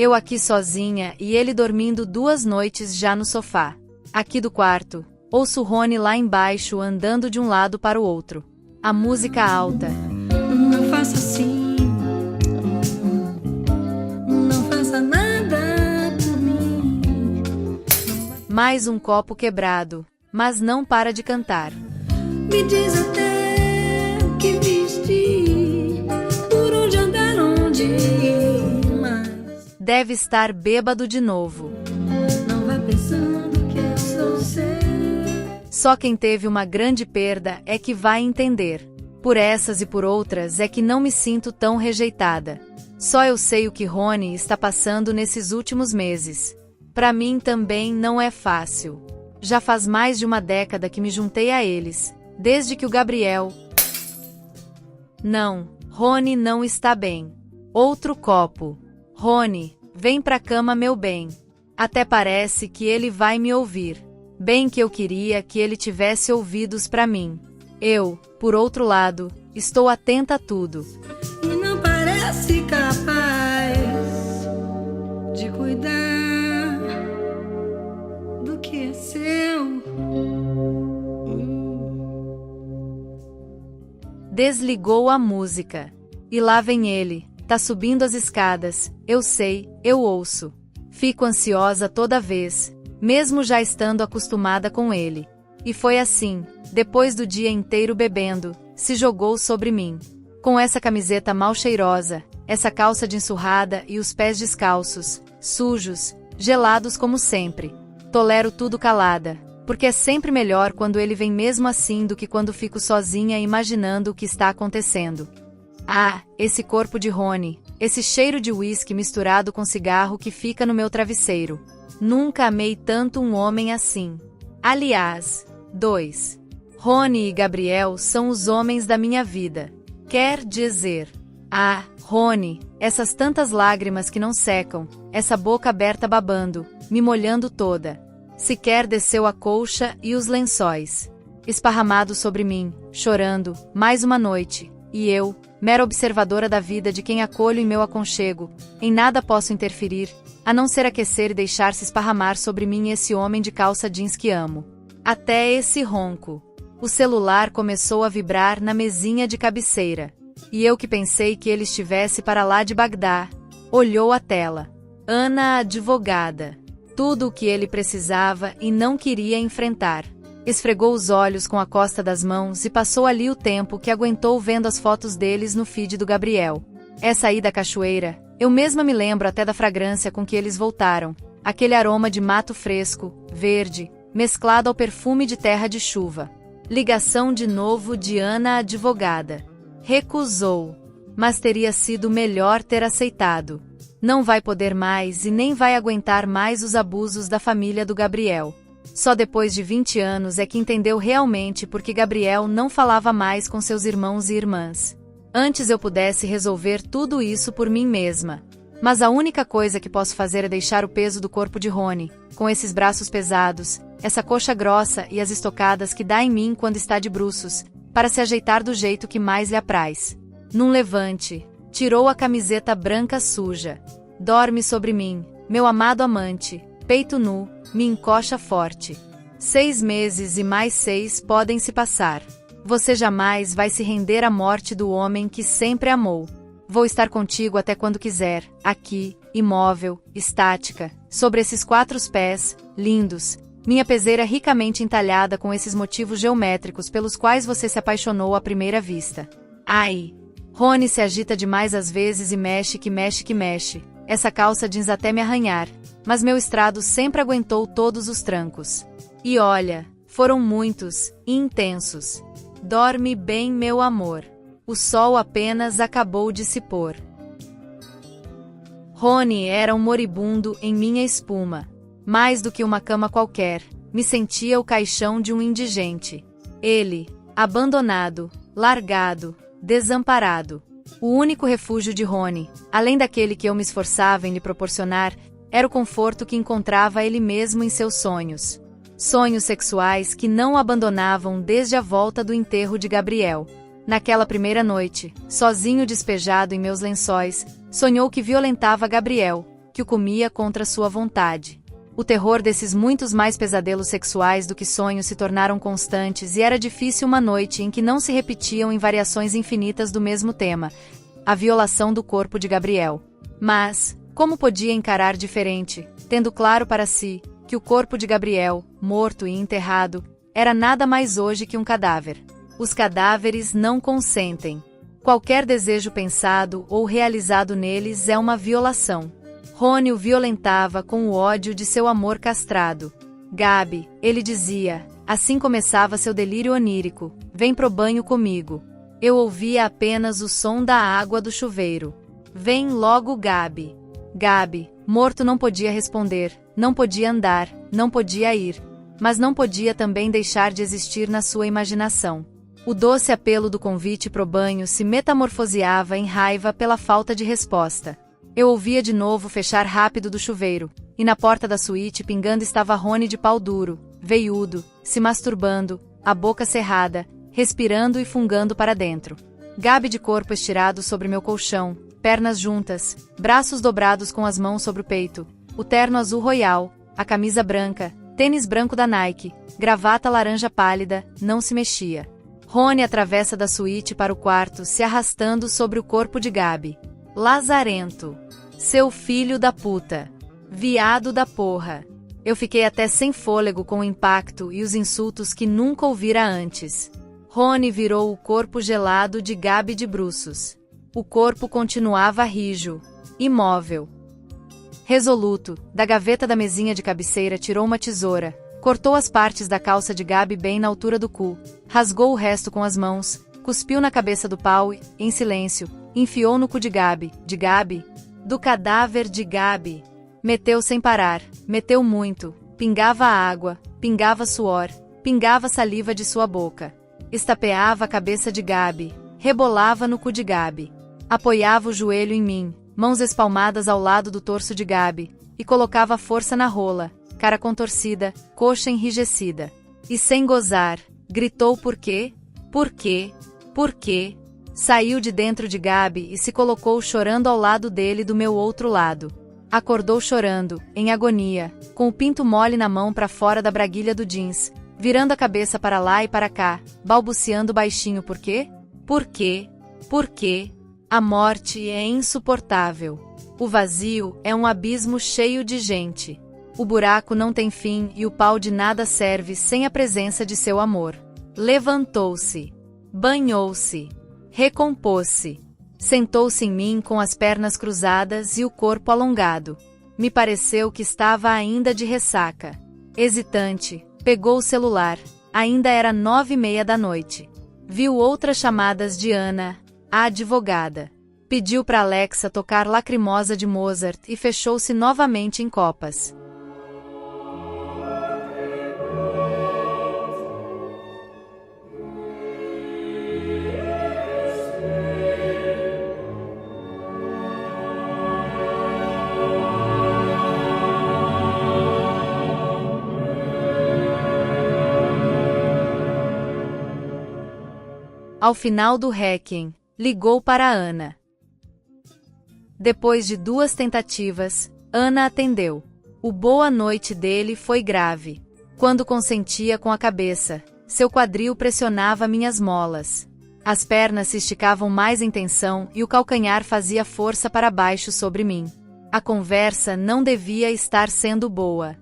Eu aqui sozinha e ele dormindo 2 noites já no sofá. Aqui do quarto, ouço Rony lá embaixo andando de um lado para o outro. A música alta. Não faça assim, não faça nada por mim. Mais um copo quebrado, mas não para de cantar. Me diz até o que vestir, por onde andar, onde ir, mas Deve estar bêbado de novo. não vá pensando que eu sou seu. Só quem teve uma grande perda é que vai entender. Por essas e por outras é que não me sinto tão rejeitada. Só eu sei o que Rony está passando nesses últimos meses. Pra mim também não é fácil. Já faz mais de uma década que me juntei a eles, desde que o Gabriel... Não, Rony não está bem. Outro copo. Rony, vem pra cama, meu bem. Até parece que ele vai me ouvir. Bem que eu queria que ele tivesse ouvidos pra mim. Eu, por outro lado, estou atenta a tudo. E não parece capaz de cuidar do que é seu. Desligou a música. E lá vem ele, tá subindo as escadas, eu sei, eu ouço. Fico ansiosa toda vez, mesmo já estando acostumada com ele. E foi assim, depois do dia inteiro bebendo, se jogou sobre mim. Com essa camiseta mal cheirosa, essa calça de ensurrada e os pés descalços, sujos, gelados como sempre. Tolero tudo calada, porque é sempre melhor quando ele vem mesmo assim do que quando fico sozinha imaginando o que está acontecendo. Ah, esse corpo de Rony, esse cheiro de uísque misturado com cigarro que fica no meu travesseiro. Nunca amei tanto um homem assim. Aliás, 2. Rony e Gabriel são os homens da minha vida. Quer dizer... Ah, Rony, essas tantas lágrimas que não secam, essa boca aberta babando, me molhando toda. Sequer desceu a colcha e os lençóis. Esparramado sobre mim, chorando, mais uma noite, e eu, mera observadora da vida de quem acolho em meu aconchego, em nada posso interferir, a não ser aquecer e deixar-se esparramar sobre mim esse homem de calça jeans que amo. Até esse ronco. O celular começou a vibrar na mesinha de cabeceira. E eu que pensei que ele estivesse para lá de Bagdá. Olhou a tela. Ana, advogada. Tudo o que ele precisava e não queria enfrentar. Esfregou os olhos com a costa das mãos e passou ali o tempo que aguentou vendo as fotos deles no feed do Gabriel. Essa aí da cachoeira, eu mesma me lembro até da fragrância com que eles voltaram. Aquele aroma de mato fresco, verde, mesclado ao perfume de terra de chuva. Ligação de novo de Ana, advogada. Recusou. Mas teria sido melhor ter aceitado. Não vai poder mais e nem vai aguentar mais os abusos da família do Gabriel. Só depois de 20 anos é que entendeu realmente por que Gabriel não falava mais com seus irmãos e irmãs. Antes eu pudesse resolver tudo isso por mim mesma. Mas a única coisa que posso fazer é deixar o peso do corpo de Rony, com esses braços pesados, essa coxa grossa e as estocadas que dá em mim quando está de bruços, para se ajeitar do jeito que mais lhe apraz. Num levante, tirou a camiseta branca suja. Dorme sobre mim, meu amado amante, peito nu, me encoxa forte. 6 meses e mais 6 podem se passar. Você jamais vai se render à morte do homem que sempre amou. Vou estar contigo até quando quiser, aqui, imóvel, estática, sobre esses 4 pés, lindos, minha peseira ricamente entalhada com esses motivos geométricos pelos quais você se apaixonou à primeira vista. Ai! Rony se agita demais às vezes e mexe que mexe que mexe. Essa calça jeans até me arranhar, mas meu estrado sempre aguentou todos os trancos. E olha, foram muitos, e intensos. Dorme bem, meu amor. O sol apenas acabou de se pôr. Rony era um moribundo em minha espuma. Mais do que uma cama qualquer, me sentia o caixão de um indigente. Ele, abandonado, largado, desamparado. O único refúgio de Rony, além daquele que eu me esforçava em lhe proporcionar, era o conforto que encontrava ele mesmo em seus sonhos. Sonhos sexuais que não o abandonavam desde a volta do enterro de Gabriel. Naquela primeira noite, sozinho despejado em meus lençóis, sonhou que violentava Gabriel, que o comia contra sua vontade. O terror desses muitos mais pesadelos sexuais do que sonhos se tornaram constantes e era difícil uma noite em que não se repetiam em variações infinitas do mesmo tema, a violação do corpo de Gabriel. Mas, como podia encarar diferente, tendo claro para si que o corpo de Gabriel, morto e enterrado, era nada mais hoje que um cadáver. Os cadáveres não consentem. Qualquer desejo pensado ou realizado neles é uma violação. Rony o violentava com o ódio de seu amor castrado. Gabi, ele dizia, assim começava seu delírio onírico, vem pro banho comigo. Eu ouvia apenas o som da água do chuveiro. Vem logo, Gabi. Gabi, morto, não podia responder, não podia andar, não podia ir, mas não podia também deixar de existir na sua imaginação. O doce apelo do convite pro banho se metamorfoseava em raiva pela falta de resposta. Eu ouvia de novo fechar rápido do chuveiro, e na porta da suíte pingando estava Rony de pau duro, veiudo, se masturbando, a boca cerrada, respirando e fungando para dentro. Gabi de corpo estirado sobre meu colchão, pernas juntas, braços dobrados com as mãos sobre o peito, o terno azul royal, a camisa branca, tênis branco da Nike, gravata laranja pálida, não se mexia. Rony atravessa da suíte para o quarto, se arrastando sobre o corpo de Gabi. Lazarento. Seu filho da puta. Viado da porra. Eu fiquei até sem fôlego com o impacto e os insultos que nunca ouvira antes. Rony virou o corpo gelado de Gabi de bruços. O corpo continuava rijo, imóvel. Resoluto, da gaveta da mesinha de cabeceira tirou uma tesoura, cortou as partes da calça de Gabi bem na altura do cu, rasgou o resto com as mãos, cuspiu na cabeça do pau e, em silêncio, enfiou no cu de Gabi, do cadáver de Gabi. Meteu sem parar, meteu muito, pingava água, pingava suor, pingava saliva de sua boca. Estapeava a cabeça de Gabi, rebolava no cu de Gabi. Apoiava o joelho em mim, mãos espalmadas ao lado do torso de Gabi, e colocava força na rola, cara contorcida, coxa enrijecida. E sem gozar, gritou por quê? Por quê? Por quê? Saiu de dentro de Gabi e se colocou chorando ao lado dele do meu outro lado. Acordou chorando, em agonia, com o pinto mole na mão para fora da braguilha do jeans, virando a cabeça para lá e para cá, balbuciando baixinho por quê? Por quê? Por quê? A morte é insuportável. O vazio é um abismo cheio de gente. O buraco não tem fim e o pau de nada serve sem a presença de seu amor. Levantou-se. Banhou-se. Recompôs-se. Sentou-se em mim com as pernas cruzadas e o corpo alongado. Me pareceu que estava ainda de ressaca. Hesitante, pegou o celular. Ainda era 9:30 da noite. Viu outras chamadas de Ana, a advogada. Pediu para Alexa tocar Lacrimosa de Mozart e fechou-se novamente em copas. Ao final do Requiem, ligou para Ana. Depois de 2 tentativas, Ana atendeu. O boa noite dele foi grave. Quando consentia com a cabeça, seu quadril pressionava minhas molas. As pernas se esticavam mais em tensão e o calcanhar fazia força para baixo sobre mim. A conversa não devia estar sendo boa.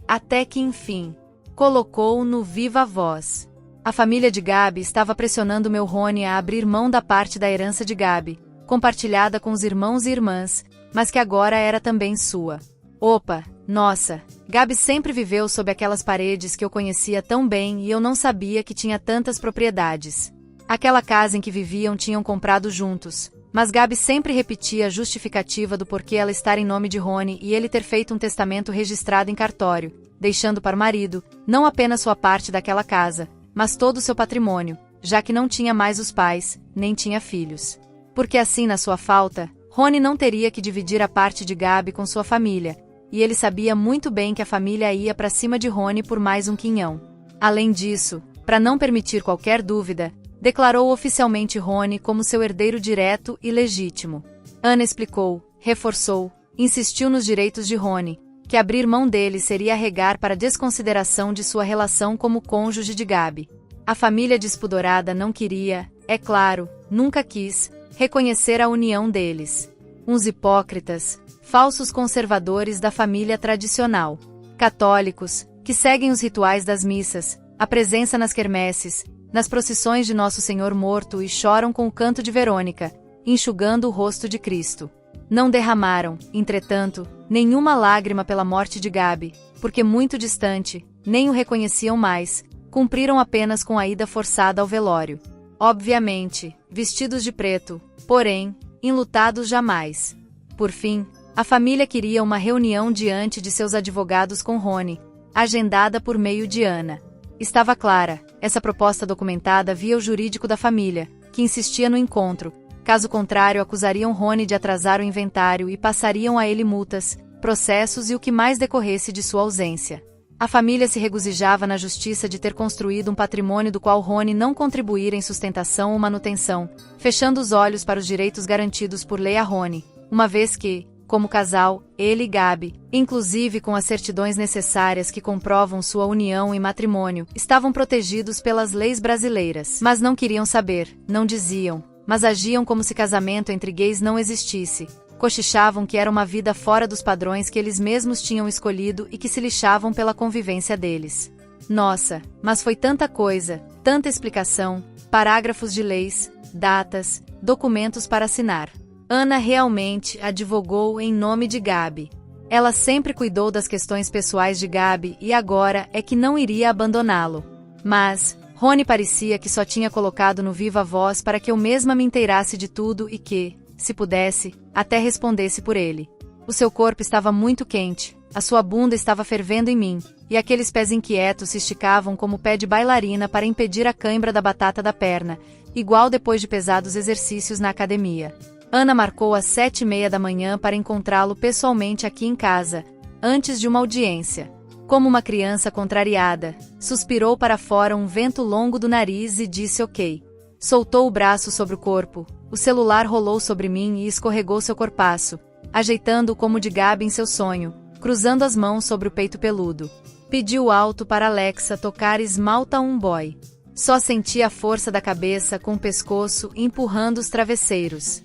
Até que enfim, colocou no viva voz. A família de Gabi estava pressionando meu Rony a abrir mão da parte da herança de Gabi, compartilhada com os irmãos e irmãs, mas que agora era também sua. Opa, nossa, Gabi sempre viveu sob aquelas paredes que eu conhecia tão bem e eu não sabia que tinha tantas propriedades. Aquela casa em que viviam tinham comprado juntos, mas Gabi sempre repetia a justificativa do porquê ela estar em nome de Rony e ele ter feito um testamento registrado em cartório, deixando para o marido, não apenas sua parte daquela casa, mas todo o seu patrimônio, já que não tinha mais os pais, nem tinha filhos. Porque assim, na sua falta, Rony não teria que dividir a parte de Gabi com sua família, e ele sabia muito bem que a família ia para cima de Rony por mais um quinhão. Além disso, para não permitir qualquer dúvida, declarou oficialmente Rony como seu herdeiro direto e legítimo. Ana explicou, reforçou, insistiu nos direitos de Rony, que abrir mão dele seria arregar para a desconsideração de sua relação como cônjuge de Gabi. A família despudorada não queria, é claro, nunca quis, reconhecer a união deles. Uns hipócritas, falsos conservadores da família tradicional. Católicos, que seguem os rituais das missas, a presença nas quermesses, nas procissões de Nosso Senhor morto e choram com o canto de Verônica, enxugando o rosto de Cristo. Não derramaram, entretanto, nenhuma lágrima pela morte de Gabi, porque muito distante, nem o reconheciam mais, cumpriram apenas com a ida forçada ao velório. Obviamente, vestidos de preto, porém, enlutados jamais. Por fim, a família queria uma reunião diante de seus advogados com Rony, agendada por meio de Ana. Estava clara, essa proposta documentada via o jurídico da família, que insistia no encontro. Caso contrário, acusariam Rony de atrasar o inventário e passariam a ele multas, processos e o que mais decorresse de sua ausência. A família se regozijava na justiça de ter construído um patrimônio do qual Rony não contribuíra em sustentação ou manutenção, fechando os olhos para os direitos garantidos por lei a Rony, uma vez que, como casal, ele e Gabi, inclusive com as certidões necessárias que comprovam sua união e matrimônio, estavam protegidos pelas leis brasileiras. Mas não queriam saber, não diziam, mas agiam como se casamento entre gays não existisse. Cochichavam que era uma vida fora dos padrões que eles mesmos tinham escolhido e que se lixavam pela convivência deles. Nossa, mas foi tanta coisa, tanta explicação, parágrafos de leis, datas, documentos para assinar. Ana realmente advogou em nome de Gabi. Ela sempre cuidou das questões pessoais de Gabi e agora é que não iria abandoná-lo. Mas Rony parecia que só tinha colocado no viva voz para que eu mesma me inteirasse de tudo e que, se pudesse, até respondesse por ele. O seu corpo estava muito quente, a sua bunda estava fervendo em mim, e aqueles pés inquietos se esticavam como pé de bailarina para impedir a cãibra da batata da perna, igual depois de pesados exercícios na academia. Ana marcou às 7h30 da manhã para encontrá-lo pessoalmente aqui em casa, antes de uma audiência. Como uma criança contrariada, suspirou para fora um vento longo do nariz e disse ok. Soltou o braço sobre o corpo, o celular rolou sobre mim e escorregou seu corpaço, ajeitando-o como de Gabi em seu sonho, cruzando as mãos sobre o peito peludo. Pediu alto para Alexa tocar Esmalta um Boy. Só sentia a força da cabeça com o pescoço empurrando os travesseiros.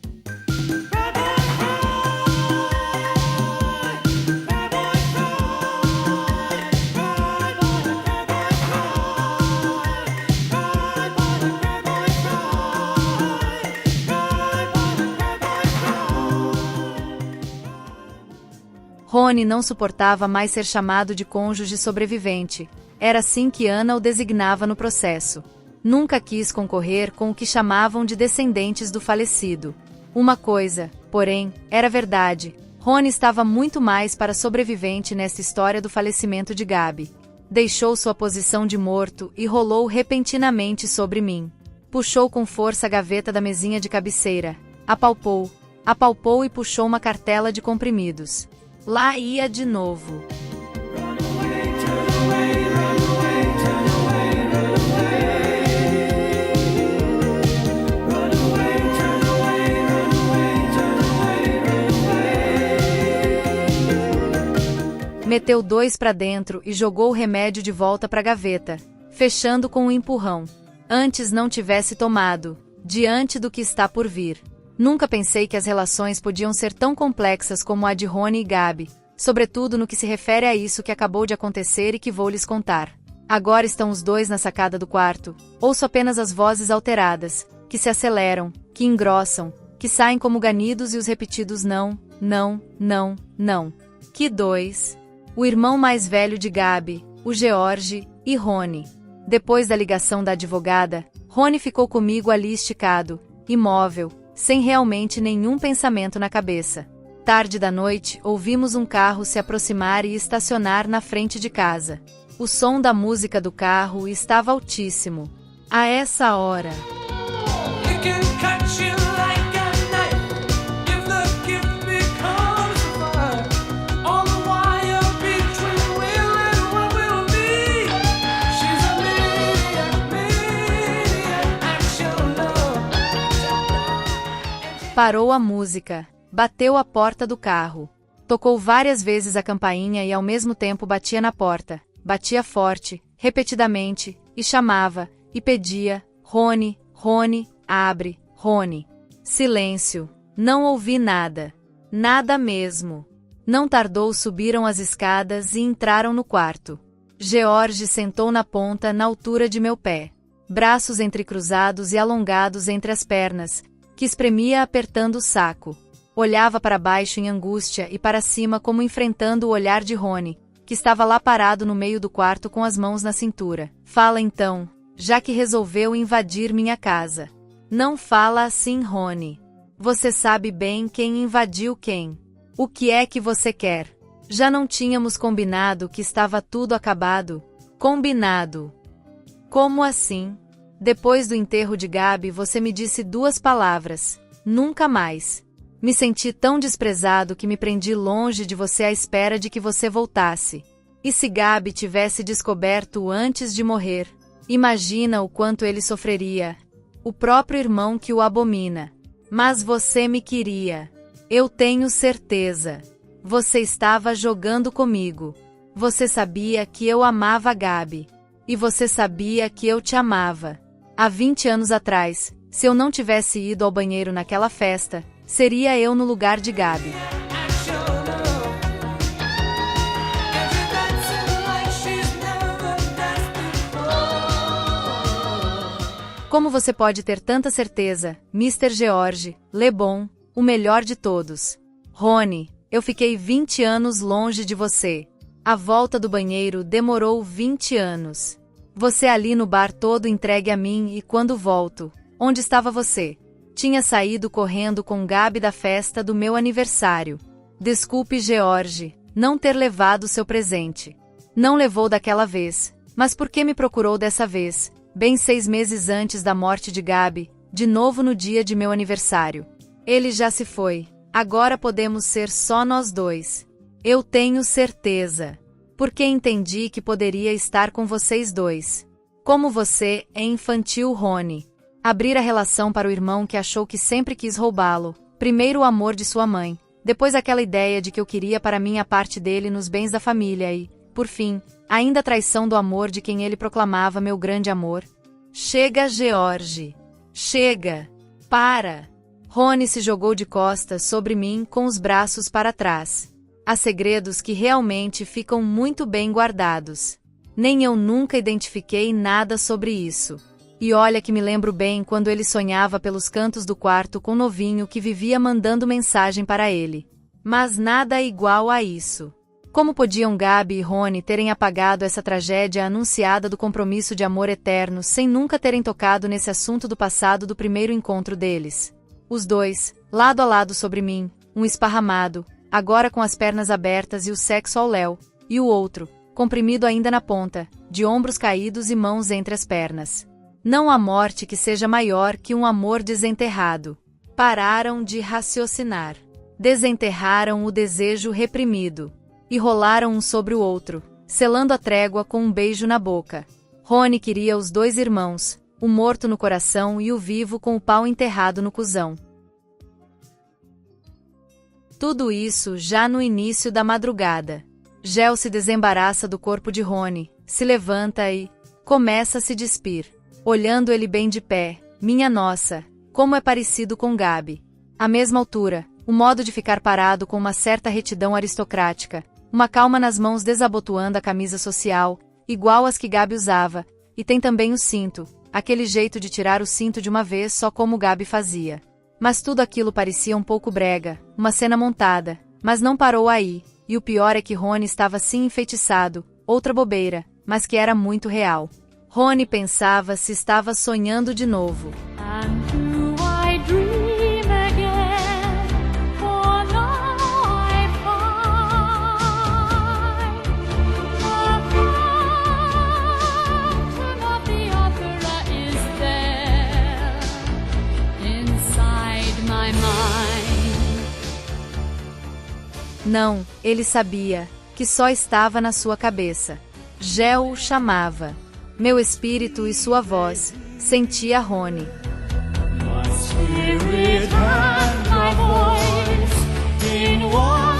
Rony não suportava mais ser chamado de cônjuge sobrevivente, era assim que Ana o designava no processo. Nunca quis concorrer com o que chamavam de descendentes do falecido. Uma coisa, porém, era verdade, Rony estava muito mais para sobrevivente nessa história do falecimento de Gabi. Deixou sua posição de morto e rolou repentinamente sobre mim. Puxou com força a gaveta da mesinha de cabeceira, apalpou e puxou uma cartela de comprimidos. Lá ia de novo. Meteu 2 para dentro e jogou o remédio de volta para a gaveta, fechando com um empurrão. Antes não tivesse tomado, diante do que está por vir. Nunca pensei que as relações podiam ser tão complexas como a de Rony e Gabi, sobretudo no que se refere a isso que acabou de acontecer e que vou lhes contar. Agora estão os dois na sacada do quarto, ouço apenas as vozes alteradas, que se aceleram, que engrossam, que saem como ganidos e os repetidos não, não, não, não. Que dois? O irmão mais velho de Gabi, o George, e Rony. Depois da ligação da advogada, Rony ficou comigo ali esticado, imóvel, sem realmente nenhum pensamento na cabeça. Tarde da noite, ouvimos um carro se aproximar e estacionar na frente de casa. O som da música do carro estava altíssimo. A essa hora... Parou a música, bateu a porta do carro. Tocou várias vezes a campainha e ao mesmo tempo batia na porta. Batia forte, repetidamente, e chamava, e pedia, Rony, Rony, abre, Rony. Silêncio. Não ouvi nada. Nada mesmo. Não tardou, subiram as escadas e entraram no quarto. George sentou na ponta, na altura de meu pé. Braços entrecruzados e alongados entre as pernas, que espremia apertando o saco. Olhava para baixo em angústia e para cima como enfrentando o olhar de Rony, que estava lá parado no meio do quarto com as mãos na cintura. Fala então, já que resolveu invadir minha casa. Não fala assim, Rony. Você sabe bem quem invadiu quem. O que é que você quer? Já não tínhamos combinado que estava tudo acabado? Combinado. Como assim? Depois do enterro de Gabi você me disse 2 palavras. Nunca mais. Me senti tão desprezado que me prendi longe de você à espera de que você voltasse. E se Gabi tivesse descoberto antes de morrer? Imagina o quanto ele sofreria. O próprio irmão que o abomina. Mas você me queria. Eu tenho certeza. Você estava jogando comigo. Você sabia que eu amava Gabi. E você sabia que eu te amava. Há 20 anos atrás, se eu não tivesse ido ao banheiro naquela festa, seria eu no lugar de Gabi. Como você pode ter tanta certeza, Mr. George, Le Bon, o melhor de todos? Rony, eu fiquei 20 anos longe de você. A volta do banheiro demorou 20 anos. Você ali no bar todo entregue a mim e quando volto, onde estava você? Tinha saído correndo com Gabi da festa do meu aniversário. Desculpe, George, não ter levado seu presente. Não levou daquela vez, mas por que me procurou dessa vez? Bem 6 meses antes da morte de Gabi, de novo no dia de meu aniversário. Ele já se foi. Agora podemos ser só nós 2. Eu tenho certeza. Porque entendi que poderia estar com vocês 2. Como você é infantil, Rony. Abrir a relação para o irmão que achou que sempre quis roubá-lo. Primeiro o amor de sua mãe. Depois aquela ideia de que eu queria para mim a parte dele nos bens da família e, por fim, ainda a traição do amor de quem ele proclamava meu grande amor. Chega, George. Chega. Para. Rony se jogou de costas sobre mim com os braços para trás. Há segredos que realmente ficam muito bem guardados. Nem eu nunca identifiquei nada sobre isso. E olha que me lembro bem quando ele sonhava pelos cantos do quarto com um novinho que vivia mandando mensagem para ele. Mas nada igual a isso. Como podiam Gabi e Rony terem apagado essa tragédia anunciada do compromisso de amor eterno sem nunca terem tocado nesse assunto do passado do primeiro encontro deles? Os 2, lado a lado sobre mim, um esparramado, agora com as pernas abertas e o sexo ao léu, e o outro, comprimido ainda na ponta, de ombros caídos e mãos entre as pernas. Não há morte que seja maior que um amor desenterrado. Pararam de raciocinar. Desenterraram o desejo reprimido. E rolaram um sobre o outro, selando a trégua com um beijo na boca. Rony queria os 2 irmãos, o morto no coração e o vivo com o pau enterrado no cuzão. Tudo isso já no início da madrugada. Gel se desembaraça do corpo de Rony, se levanta e começa a se despir. Olhando ele bem de pé, minha nossa, como é parecido com Gabi. À mesma altura, o modo de ficar parado com uma certa retidão aristocrática, uma calma nas mãos desabotoando a camisa social, igual às que Gabi usava, e tem também o cinto, aquele jeito de tirar o cinto de uma vez só como Gabi fazia. Mas tudo aquilo parecia um pouco brega, uma cena montada, mas não parou aí, e o pior é que Rony estava assim enfeitiçado, outra bobeira, mas que era muito real. Rony pensava se estava sonhando de novo. Não, ele sabia, que só estava na sua cabeça. Gel o chamava. Meu espírito e sua voz, sentia Rony. My spirit and my voice in one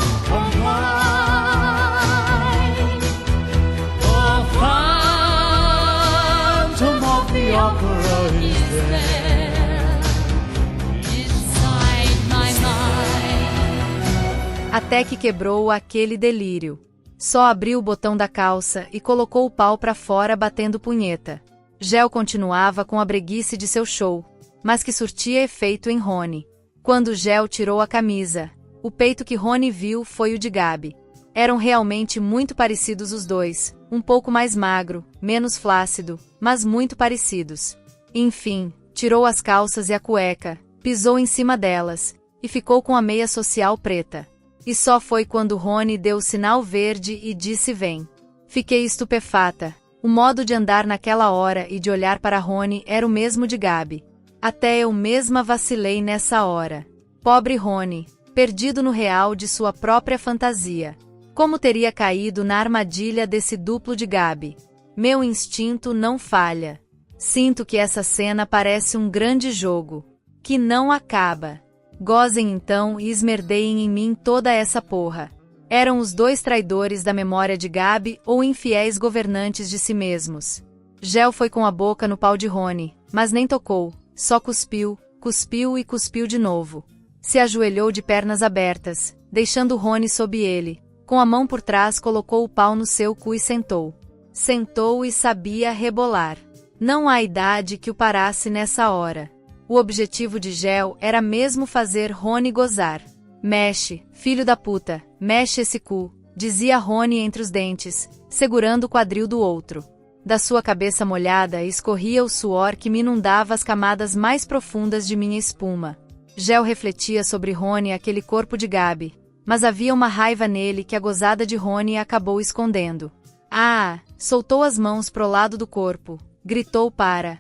até que quebrou aquele delírio. Só abriu o botão da calça e colocou o pau pra fora batendo punheta. Gel continuava com a breguice de seu show, mas que surtia efeito em Rony. Quando Gel tirou a camisa, o peito que Rony viu foi o de Gabi. Eram realmente muito parecidos os dois, um pouco mais magro, menos flácido, mas muito parecidos. Enfim, tirou as calças e a cueca, pisou em cima delas, e ficou com a meia social preta. E só foi quando Rony deu o sinal verde e disse vem. Fiquei estupefata. O modo de andar naquela hora e de olhar para Rony era o mesmo de Gabi. Até eu mesma vacilei nessa hora. Pobre Rony, perdido no real de sua própria fantasia. Como teria caído na armadilha desse duplo de Gabi? Meu instinto não falha. Sinto que essa cena parece um grande jogo, que não acaba. Gozem então e esmerdeiem em mim toda essa porra. Eram os dois traidores da memória de Gabi ou infiéis governantes de si mesmos. Gel foi com a boca no pau de Rony, mas nem tocou, só cuspiu, cuspiu e cuspiu de novo. Se ajoelhou de pernas abertas, deixando Rony sob ele. Com a mão por trás colocou o pau no seu cu e sentou. Sentou e sabia rebolar. Não há idade que o parasse nessa hora. O objetivo de Gel era mesmo fazer Rony gozar. Mexe, filho da puta, mexe esse cu, dizia Rony entre os dentes, segurando o quadril do outro. Da sua cabeça molhada escorria o suor que me inundava as camadas mais profundas de minha espuma. Gel refletia sobre Rony aquele corpo de Gabi, mas havia uma raiva nele que a gozada de Rony acabou escondendo. Ah! Soltou as mãos pro lado do corpo, gritou para.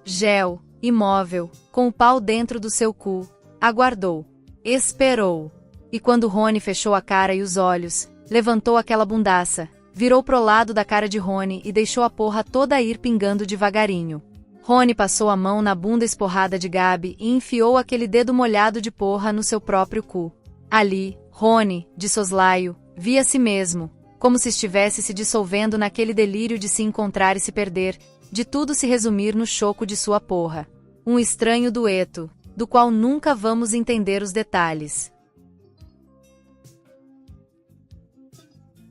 Gel, imóvel, com o pau dentro do seu cu, aguardou. Esperou. E quando Rony fechou a cara e os olhos, levantou aquela bundaça, virou pro lado da cara de Rony e deixou a porra toda ir pingando devagarinho. Rony passou a mão na bunda esporrada de Gabi e enfiou aquele dedo molhado de porra no seu próprio cu. Ali, Rony, de soslaio, via a si mesmo, como se estivesse se dissolvendo naquele delírio de se encontrar e se perder, de tudo se resumir no choco de sua porra. Um estranho dueto, do qual nunca vamos entender os detalhes.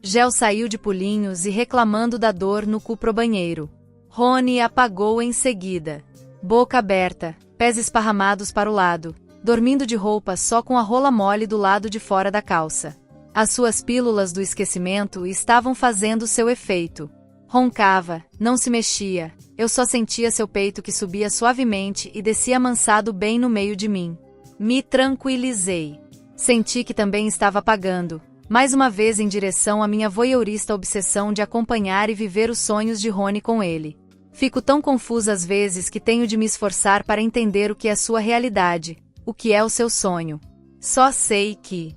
Gel saiu de pulinhos e reclamando da dor no cu pro banheiro. Rony apagou em seguida. Boca aberta, pés esparramados para o lado, dormindo de roupa só com a rola mole do lado de fora da calça. As suas pílulas do esquecimento estavam fazendo seu efeito. Roncava, não se mexia, eu só sentia seu peito que subia suavemente e descia amansado bem no meio de mim. Me tranquilizei. Senti que também estava apagando, mais uma vez em direção à minha voyeurista obsessão de acompanhar e viver os sonhos de Rony com ele. Fico tão confusa às vezes que tenho de me esforçar para entender o que é sua realidade, o que é o seu sonho. Só sei que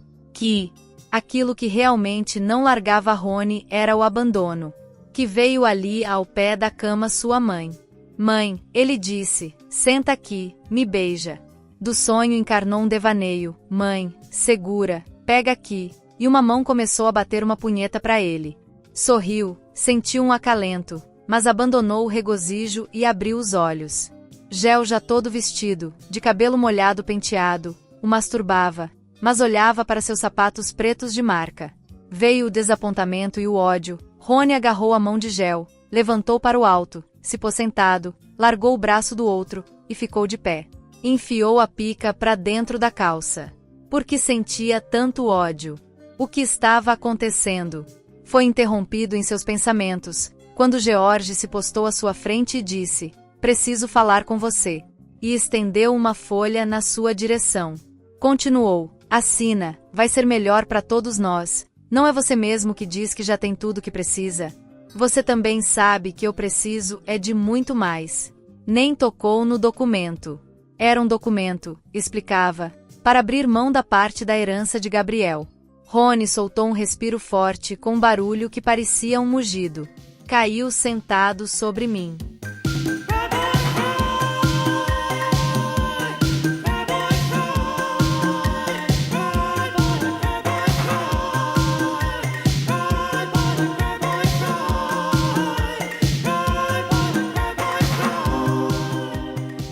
aquilo que realmente não largava Rony era o abandono. Que veio ali ao pé da cama sua mãe. Mãe, ele disse, senta aqui, me beija. Do sonho encarnou um devaneio, mãe, segura, pega aqui, e uma mão começou a bater uma punheta para ele. Sorriu, sentiu um acalento, mas abandonou o regozijo e abriu os olhos. Gel já todo vestido, de cabelo molhado penteado, o masturbava, mas olhava para seus sapatos pretos de marca. Veio o desapontamento e o ódio. Rony agarrou a mão de Gel, levantou para o alto, se pôs sentado, largou o braço do outro, e ficou de pé. Enfiou a pica para dentro da calça. Porque sentia tanto ódio. O que estava acontecendo? Foi interrompido em seus pensamentos, quando George se postou à sua frente e disse, preciso falar com você. E estendeu uma folha na sua direção. Continuou, assina, vai ser melhor para todos nós. Não é você mesmo que diz que já tem tudo que precisa? Você também sabe que eu preciso é de muito mais. Nem tocou no documento. Era um documento, explicava, para abrir mão da parte da herança de Gabriel. Rony soltou um respiro forte com um barulho que parecia um mugido. Caiu sentado sobre mim.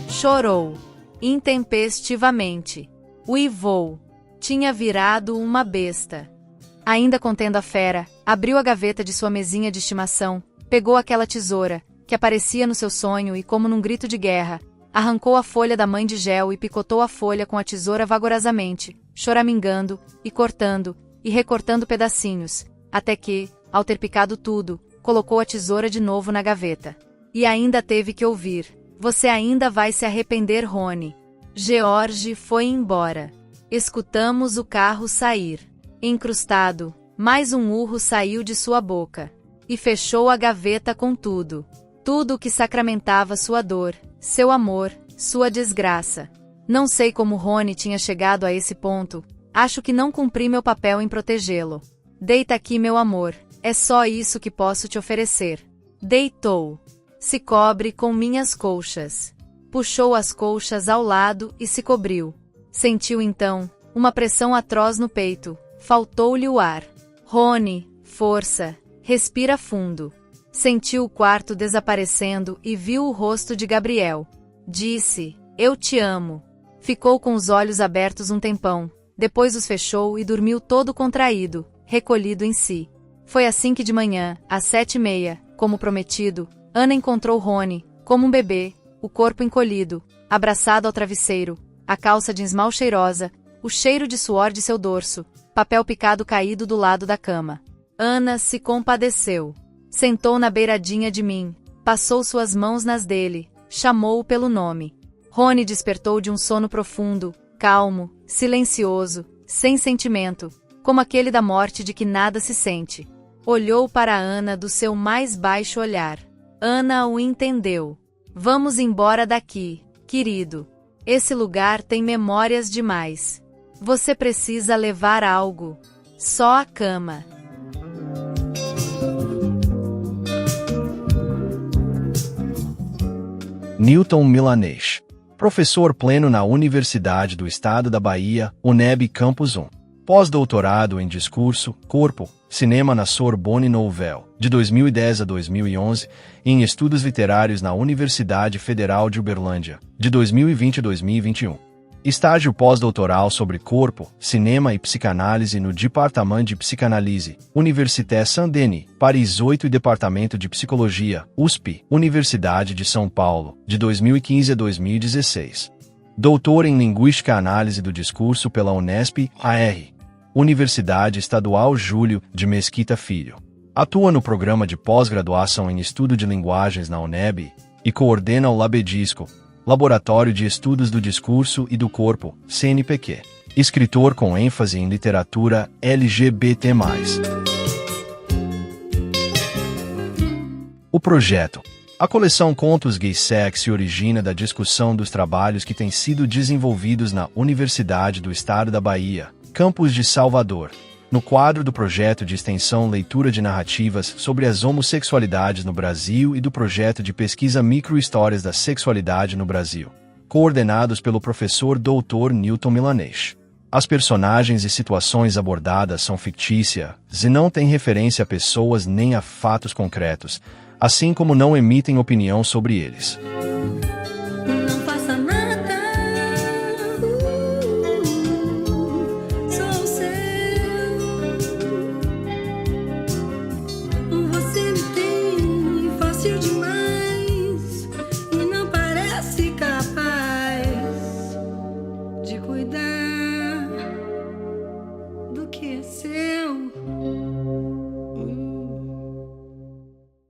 Chorou intempestivamente, uivou, tinha virado uma besta. Ainda contendo a fera, abriu a gaveta de sua mesinha de estimação, pegou aquela tesoura, que aparecia no seu sonho e, como num grito de guerra, arrancou a folha da mãe de gel e picotou a folha com a tesoura vigorosamente, choramingando, e cortando, e recortando pedacinhos, até que, ao ter picado tudo, colocou a tesoura de novo na gaveta. E ainda teve que ouvir: "Você ainda vai se arrepender, Rony." George foi embora. Escutamos o carro sair. Encrustado, mais um urro saiu de sua boca. E fechou a gaveta com tudo. Tudo o que sacramentava sua dor, seu amor, sua desgraça. Não sei como Rony tinha chegado a esse ponto. Acho que não cumpri meu papel em protegê-lo. "Deita aqui, meu amor. É só isso que posso te oferecer." Deitou. "Se cobre com minhas colchas." Puxou as colchas ao lado e se cobriu. Sentiu então uma pressão atroz no peito. Faltou-lhe o ar. "Rony, força. Respira fundo." Sentiu o quarto desaparecendo e viu o rosto de Gabriel. Disse: "Eu te amo." Ficou com os olhos abertos um tempão, depois os fechou e dormiu todo contraído, recolhido em si. Foi assim que de manhã, às 7h30, como prometido, Ana encontrou Rony, como um bebê, o corpo encolhido, abraçado ao travesseiro, a calça jeans mal cheirosa, o cheiro de suor de seu dorso, papel picado caído do lado da cama. Ana se compadeceu. Sentou na beiradinha de mim, passou suas mãos nas dele, chamou-o pelo nome. Rony despertou de um sono profundo, calmo, silencioso, sem sentimento, como aquele da morte de que nada se sente. Olhou para Ana do seu mais baixo olhar. Ana o entendeu. "Vamos embora daqui, querido. Esse lugar tem memórias demais. Você precisa levar algo. Só a cama." Newton Milanês, professor pleno na Universidade do Estado da Bahia, UNEB Campus 1. Pós-doutorado em Discurso, Corpo, Cinema na Sorbonne Nouvelle, de 2010 a 2011, e em Estudos Literários na Universidade Federal de Uberlândia, de 2020 a 2021. Estágio pós-doutoral sobre Corpo, Cinema e Psicanálise no Departamento de Psicanálise, Université Saint-Denis, Paris 8 e Departamento de Psicologia, USP, Universidade de São Paulo, de 2015 a 2016. Doutor em Linguística e Análise do Discurso pela Unesp, AR. Universidade Estadual Júlio de Mesquita Filho. Atua no programa de pós-graduação em Estudo de Linguagens na UNEB e coordena o Labedisco, Laboratório de Estudos do Discurso e do Corpo, CNPq. Escritor com ênfase em literatura LGBT+. O projeto. A coleção Contos Gay Sex se origina da discussão dos trabalhos que têm sido desenvolvidos na Universidade do Estado da Bahia, campus de Salvador, no quadro do projeto de extensão Leitura de Narrativas sobre as Homossexualidades no Brasil e do projeto de pesquisa Microhistórias da Sexualidade no Brasil, coordenados pelo professor Dr. Newton Milanês. As personagens e situações abordadas são fictícias e não têm referência a pessoas nem a fatos concretos, assim como não emitem opinião sobre eles.